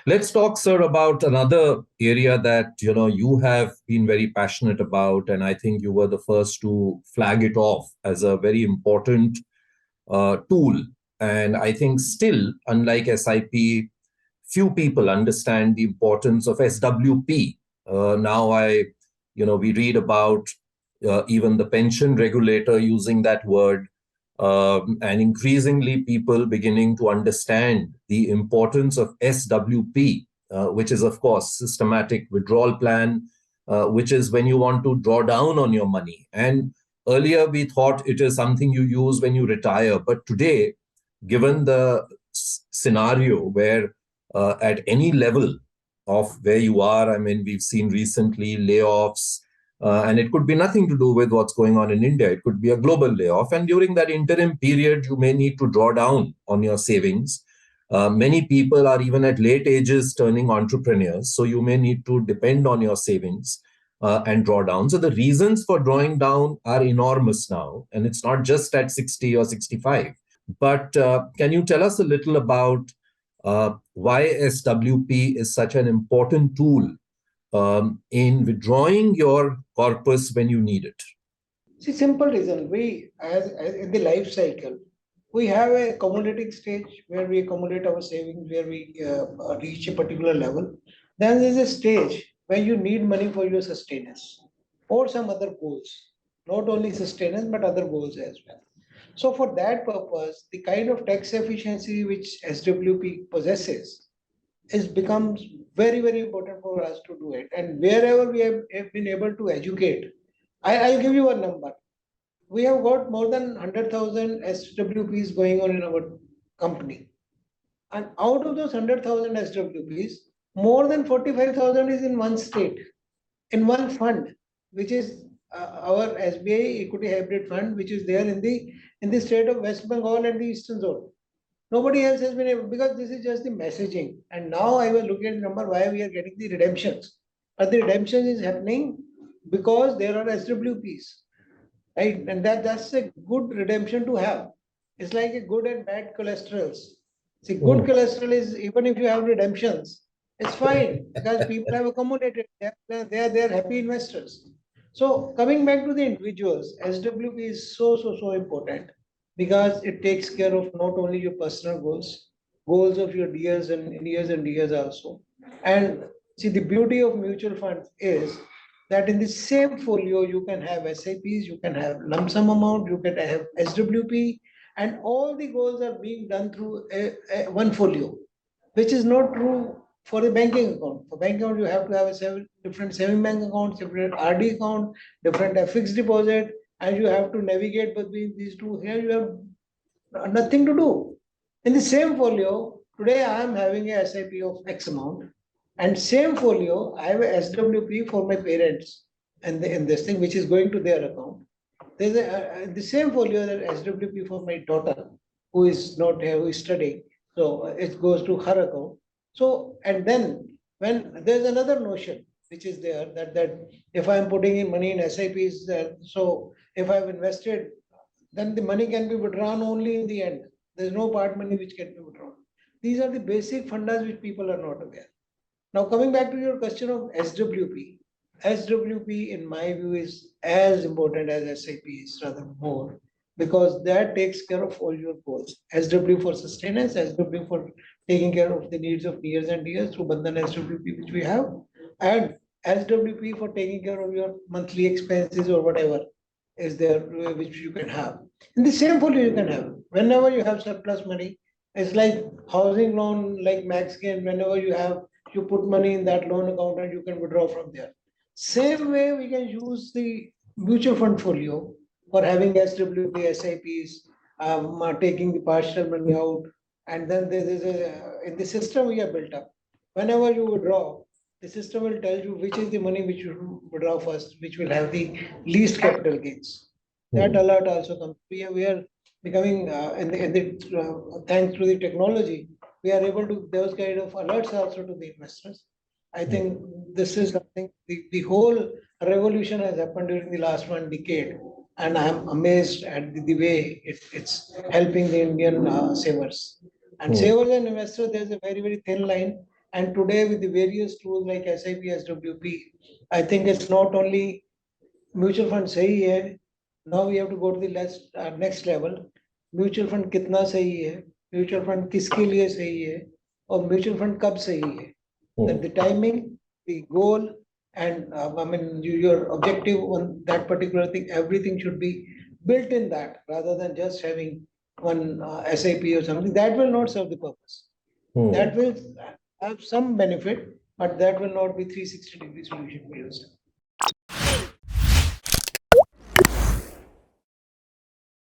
Let's talk, sir, about another area that you have been very passionate about, and I think you were the first to flag it off as a very important tool. And I think still, unlike SIP, few people understand the importance of SWP. Now we read about even the pension regulator using that word, and increasingly people beginning to understand the importance of SWP, which is, of course, systematic withdrawal plan, which is when you want to draw down on your money. And earlier we thought it is something you use when you retire. But today, given the scenario where at any level of where you are, I mean, we've seen recently layoffs, and it could be nothing to do with what's going on in India. It could be a global layoff. And during that interim period, you may need to draw down on your savings. Many people are even at late ages turning entrepreneurs. So you may need to depend on your savings and draw down. So the reasons for drawing down are enormous now. And it's not just at 60 or 65. But can you tell us a little about why SWP is such an important tool in withdrawing your corpus when you need it? See, simple reason. As in the life cycle, we have a accumulating stage where we accumulate our savings, where we reach a particular level. Then there's a stage where you need money for your sustenance or some other goals, not only sustenance but other goals as well. So for that purpose, the kind of tax efficiency which SWP possesses is becomes very important for us to do it. And wherever we have been able to educate, I'll give you a number. We have got more than 100,000 SWPs going on in our company. And out of those 100,000 SWPs, more than 45,000 is in one state, in one fund, which is our SBI Equity Hybrid Fund, which is there in the state of West Bengal and the Eastern Zone. Nobody else has been able, because this is just the messaging. And now I will look at the number why we are getting the redemptions. But the redemption is happening because there are SWPs, right? And that's a good redemption to have. It's like a good and bad cholesterols. See, good cholesterol is even if you have redemptions, it's fine because people have accommodated. They're happy investors. So coming back to the individuals, SWP is so important because it takes care of not only your personal goals, goals of your years also. And see, the beauty of mutual funds is that in the same folio you can have SIPs, you can have lump sum amount, you can have SWP, and all the goals are being done through one folio, which is not true for the banking account. For banking account, you have to have different saving bank accounts, different RD account, different fixed deposit, and you have to navigate between these two. Here you have nothing to do. In the same folio, today I am having a SIP of X amount, and same folio, I have a SWP for my parents and in this thing, which is going to their account. There's the same folio that SWP for my daughter, who is not here, who is studying. So it goes to her account. So, and then when there's another notion which is there that if I'm putting in money in SIPs, so if I've invested, then the money can be withdrawn only in the end. There's no part money which can be withdrawn. These are the basic fundas which people are not aware. Now, coming back to your question of SWP, SWP in my view is as important as SIP is, rather more, because that takes care of all your goals. SW for sustenance, SW for taking care of the needs of years and years through Bandhan SWP, which we have, and SWP for taking care of your monthly expenses or whatever is there, which you can have. In the same folio, you can have. Whenever you have surplus money, it's like housing loan, like max gain. Whenever you have, you put money in that loan account and you can withdraw from there. Same way, we can use the mutual fund folio for having SWP, SIPs, taking the partial money out, and then there is a in the system we have built up. Whenever you withdraw, the system will tell you which is the money which you withdraw first, which will have the least capital gains. That alert also comes. We are becoming thanks to the technology, we are able to those kind of alerts also to the investors. I think this is something the whole revolution has happened during the last 1 decade, and I am amazed at the way it's helping the Indian savers. And savers and investors, there's a very thin line. And today with the various tools like SIP, SWP, I think it's not only mutual fund सही है. Now we have to go to the next level. Mutual fund कितना सही है, mutual fund किसके लिए सही है, और mutual fund कब सही है. That the timing, the goal, and I mean your objective on that particular thing, everything should be built in that rather than just having one SIP or something. That will not serve the purpose. That will have some benefit, but that will not be 360-degree solution for yourself.